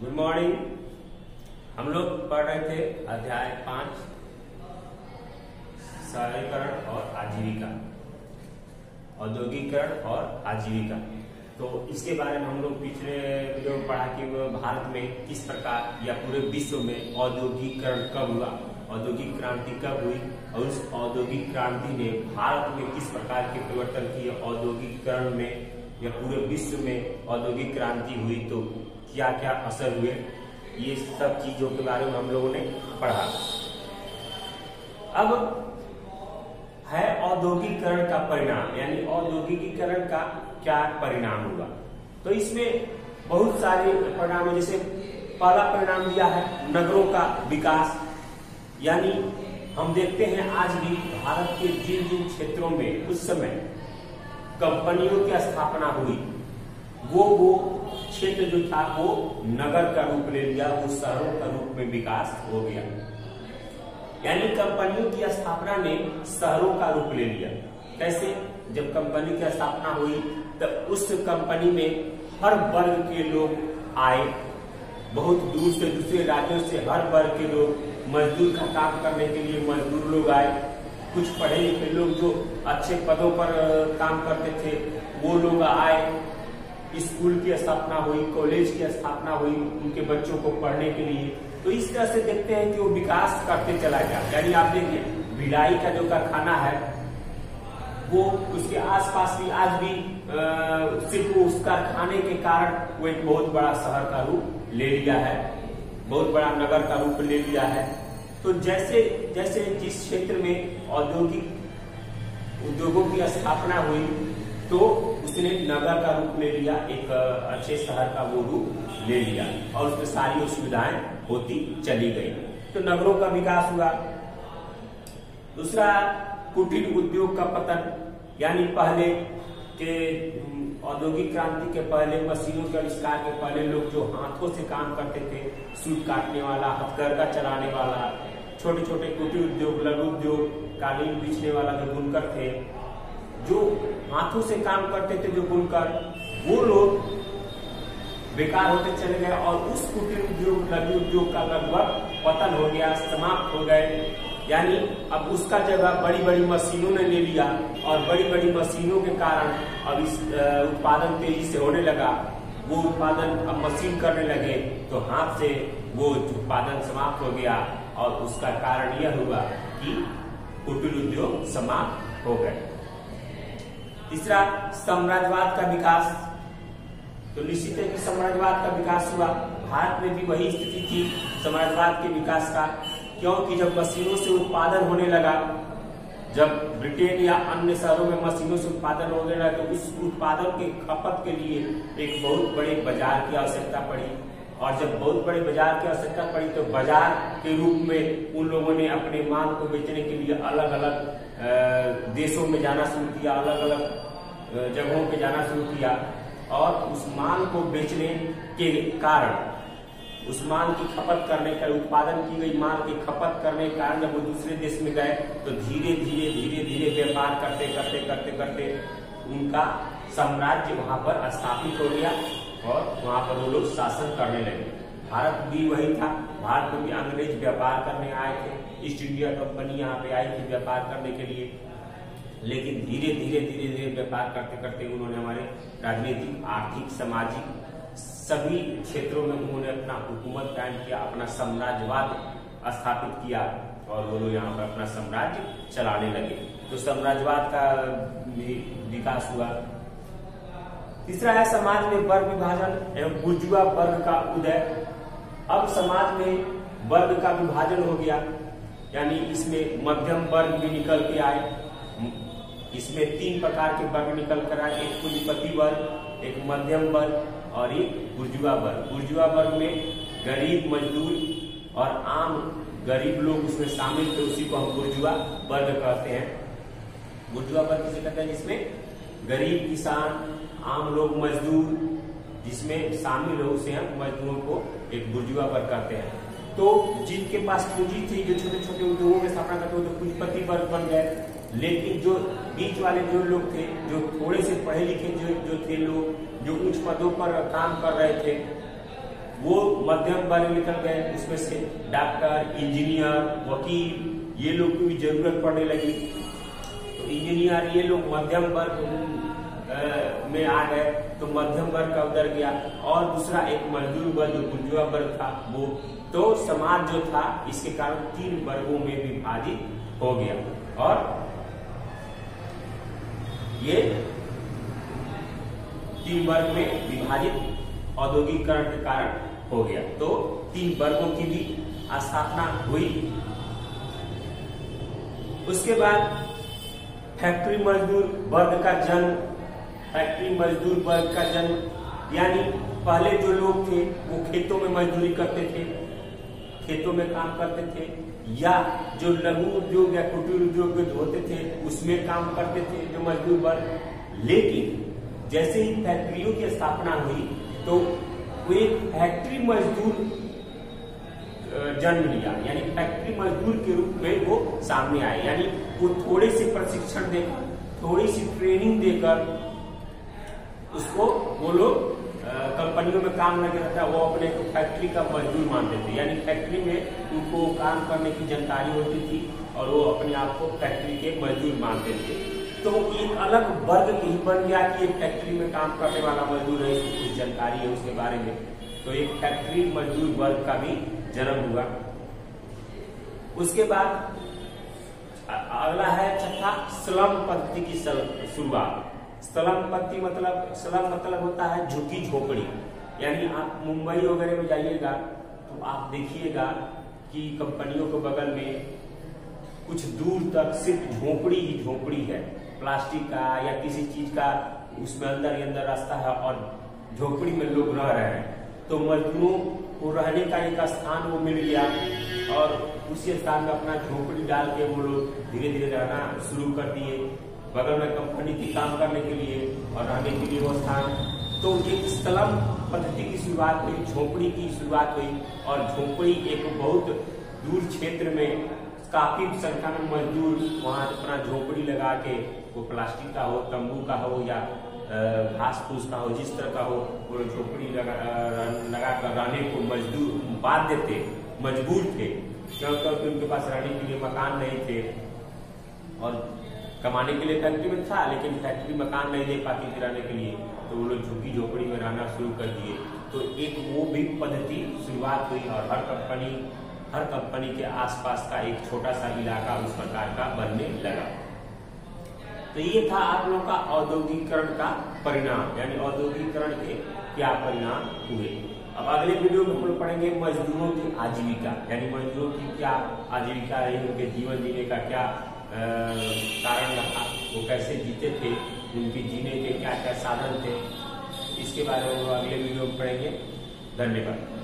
Good morning. हम लोग पढ़ रहे थे अध्याय 5 शहरीकरण और आजीविका, औद्योगिकरण और आजीविका। तो इसके बारे में हम लोग पिछले वीडियो में पढ़ा कि भारत में किस प्रकार या पूरे विश्व में औद्योगिकरण कब हुआ, औद्योगिक क्रांति कब हुई और उस औद्योगिक क्रांति ने भारत में किस प्रकार के परिवर्तन किए। औद्योगिकरण में या पूरे विश्व में औद्योगिक क्रांति हुई तो क्या क्या असर हुए, ये सब चीजों के बारे में हम लोगों ने पढ़ा। अब है औद्योगिकरण का परिणाम, यानी औद्योगिकीकरण का क्या परिणाम हुआ। तो इसमें बहुत सारे परिणाम है। जैसे पहला परिणाम दिया है नगरों का विकास, यानी हम देखते हैं आज भी भारत के जिन जिन क्षेत्रों में उस समय कंपनियों की स्थापना हुई वो क्षेत्र जो था वो नगर का रूप ले लिया, वो शहरों का रूप में विकास हो गया। यानी कंपनियों की स्थापना ने शहरों का रूप ले लिया। कैसे? जब कंपनी की स्थापना हुई तो उस कंपनी में हर वर्ग के लोग आए, बहुत दूर से दूसरे राज्यों से हर वर्ग के लोग मजदूर का काम करने के लिए मजदूर लोग आए। कुछ पढ़े लिखे लोग जो अच्छे पदों पर काम करते थे वो लोग आए। स्कूल की स्थापना हुई, कॉलेज की स्थापना हुई उनके बच्चों को पढ़ने के लिए। तो इस तरह से देखते हैं कि वो विकास करते चला गया। यानी आप देखिए भिलाई का जो कारखाना है वो उसके आसपास भी आज भी सिर्फ उस कारखाने के कारण वो एक बहुत बड़ा शहर का रूप ले लिया है, बहुत बड़ा नगर का रूप ले लिया है। तो जैसे जैसे जिस क्षेत्र में उद्योगों की स्थापना हुई तो उसने नगर का रूप ले लिया, एक अच्छे शहर का वो रूप ले लिया और उसमें सारी सुविधाएं होती चली गई। तो नगरों का विकास हुआ। दूसरा कुटीर उद्योग का पतन, यानी पहले के औद्योगिक क्रांति के पहले मशीनों के आविष्कार के पहले लोग जो हाथों से काम करते थे, सूत काटने वाला, हथकरघा चलाने वाला, छोटे छोटे कुटीर उद्योग, लघु उद्योग, कालीन बीचने वाला जो बुनकर थे, जो हाथों से काम करते थे जो बुनकर, वो लोग बेकार होते चले गए और उस कुटीर उद्योग, लघु उद्योग का लगभग पतन हो गया, समाप्त हो गए। यानी अब उसका जगह बड़ी बड़ी मशीनों ने ले लिया और बड़ी बड़ी मशीनों के कारण अब इस उत्पादन तेजी से होने लगा। वो उत्पादन अब मशीन करने लगे तो हाथ से वो उत्पादन समाप्त हो गया और उसका कारण यह हुआ कि कुटीर उद्योग समाप्त हो गए। तीसरा साम्राज्यवाद का विकास। तो निश्चित है कि साम्राज्यवाद का विकास हुआ। भारत में भी वही स्थिति थी साम्राज्यवाद के विकास का, क्योंकि जब मशीनों से उत्पादन होने लगा, जब ब्रिटेन या अन्य शहरों में मशीनों से उत्पादन होने लगा तो उस उत्पादन के खपत के लिए एक बहुत बड़े बाजार की आवश्यकता पड़ी। और जब बहुत बड़े बाजार की आवश्यकता पड़ी तो बाजार के रूप में उन लोगों ने अपने माल को बेचने के लिए अलग अलग देशों में जाना शुरू किया, अलग अलग जगहों पे जाना शुरू किया। और उस माल को बेचने के कारण, उस माल की खपत करने का, उत्पादन की गई माल की खपत करने के कारण जब वो दूसरे देश में गए तो धीरे धीरे धीरे धीरे व्यापार करते करते करते करते उनका साम्राज्य वहां पर स्थापित हो गया और वहां पर वो लोग शासन करने लगे। भारत भी वही था। भारत में भी अंग्रेज व्यापार करने आए थे, ईस्ट इंडिया कंपनी यहाँ पे आई थी व्यापार करने के लिए। लेकिन धीरे धीरे धीरे धीरे व्यापार करते करते उन्होंने हमारे राजनीतिक, आर्थिक, सामाजिक सभी क्षेत्रों में उन्होंने अपना हुकूमत कायम किया, अपना साम्राज्यवाद स्थापित किया और वो लोग यहाँ पर अपना साम्राज्य चलाने लगे। तो साम्राज्यवाद का भी विकास हुआ। तीसरा है समाज में वर्ग विभाजन एवं बुर्जुआ वर्ग का उदय। अब समाज में वर्ग का विभाजन हो गया, यानी इसमें मध्यम वर्ग भी निकल के आए। इसमें 3 प्रकार के वर्ग निकल कर आए, एक पूंजीपति वर्ग, एक मध्यम वर्ग और एक बुर्जुआ वर्ग। बुर्जुआ वर्ग में गरीब, मजदूर और आम गरीब लोग उसमें शामिल थे, उसी को हम बुर्जुआ वर्ग कहते हैं। बुर्जुआ वर्ग किसे कहते हैं? जिसमें गरीब, किसान, आम लोग, मजदूर जिसमें शामिल हो उसे हम मजदूरों को एक बुर्जुआ वर्ग कहते हैं। तो जिनके पास पूंजी थी, जो छोटे छोटे उद्योगों में स्थापना करते हो तो पूंजीपति वर्ग बन गए। लेकिन जो बीच वाले जो लोग थे, जो थोड़े से पढ़े लिखे जो थे लोग, जो उच्च पदों पर काम कर रहे थे, वो मध्यम वर्ग निकल गए, उसमें से डॉक्टर, इंजीनियर, वकील ये लोग की भी जरूरत पड़ने लगी। तो इंजीनियर ये लोग मध्यम वर्ग में आ गए, तो मध्यम वर्ग का उधर गया। और दूसरा एक मजदूर वर्ग जो बुर्जुआ वर्ग था वो, तो समाज जो था इसके कारण 3 वर्गों में विभाजित हो गया। और ये 3 वर्ग में विभाजित औद्योगिकरण के कारण हो गया। तो 3 वर्गों की भी स्थापना हुई। उसके बाद फैक्ट्री मजदूर वर्ग का जन्म। फैक्ट्री मजदूर वर्ग का जन्म यानी पहले जो लोग थे वो खेतों में मजदूरी करते थे, खेतों में काम करते थे, या जो लघु उद्योग या कुटीर उद्योग होते थे उसमें काम करते थे जो मजदूर वर्ग। लेकिन जैसे ही फैक्ट्रियों की स्थापना हुई तो वो एक फैक्ट्री मजदूर जन्म लिया, यानी फैक्ट्री मजदूर के रूप में वो सामने आए। यानी वो थोड़े से प्रशिक्षण देकर, थोड़ी सी ट्रेनिंग देकर उसको वो लोग कंपनियों में काम लगे रहता, वो अपने को फैक्ट्री का मजदूर मानते थे। यानी फैक्ट्री में उनको काम करने की जानकारी होती थी और वो अपने आप को फैक्ट्री के मजदूर मानते थे। तो एक अलग वर्ग ही बन गया कि एक फैक्ट्री में काम करने वाला मजदूर है, इसकी कुछ जानकारी है उसके बारे में। तो एक फैक्ट्री मजदूर वर्ग का भी जन्म हुआ। उसके बाद अगला है छठा, स्लम पद्धति की शुरुआत। स्लम पद्धति मतलब होता है झुकी झोपड़ी। यानी आप मुंबई वगैरह में जाइएगा तो आप देखिएगा कि कंपनियों के बगल में कुछ दूर तक सिर्फ झोपड़ी ही झोपड़ी है, प्लास्टिक का या किसी चीज का, उसमें अंदर ही अंदर रास्ता है और झोपड़ी में लोग रह रहे हैं। तो मजदूरों को रहने का एक स्थान वो मिल गया और उसी स्थान में अपना झोपड़ी डाल के वो लोग धीरे धीरे रहना शुरू कर दिए। बगल में कंपनी थी काम करने के लिए और रहने के लिए वो स्थान। तो एक स्लम पद्धति की शुरुआत हुई, झोपड़ी की शुरुआत हुई। और झोपड़ी एक बहुत दूर क्षेत्र में काफी संख्या में मजदूर वहां अपना झोपड़ी लगा के, वो प्लास्टिक का हो, तंबू का हो या घास फूस का हो, जिस तरह का हो, वो झोपड़ी लगा कर रहने को मजबूर थे, क्योंकि उनके पास रहने के लिए मकान नहीं थे और कमाने के लिए फैक्ट्री में था, लेकिन फैक्ट्री मकान नहीं दे पाती थी रहने के लिए, तो वो लोग झुग्गी झोपड़ी में रहना शुरू कर दिए। तो एक वो भी पद्धति शुरुआत हुई और हर कंपनी के आसपास का एक छोटा सा इलाका उस प्रकार का बनने लगा। तो ये था आप लोगों का औद्योगिकरण का परिणाम, यानी औद्योगिकरण के क्या परिणाम हुए। अब अगले वीडियो में हम लोग पढ़ेंगे मजदूरों की आजीविका, यानी मजदूरों की क्या आजीविका रही, उनके जीवन जीने का क्या कारण रहा, वो कैसे जीते थे, उनके जीने के क्या क्या साधन थे, इसके बारे में हम अगले वीडियो में पढ़ेंगे। धन्यवाद।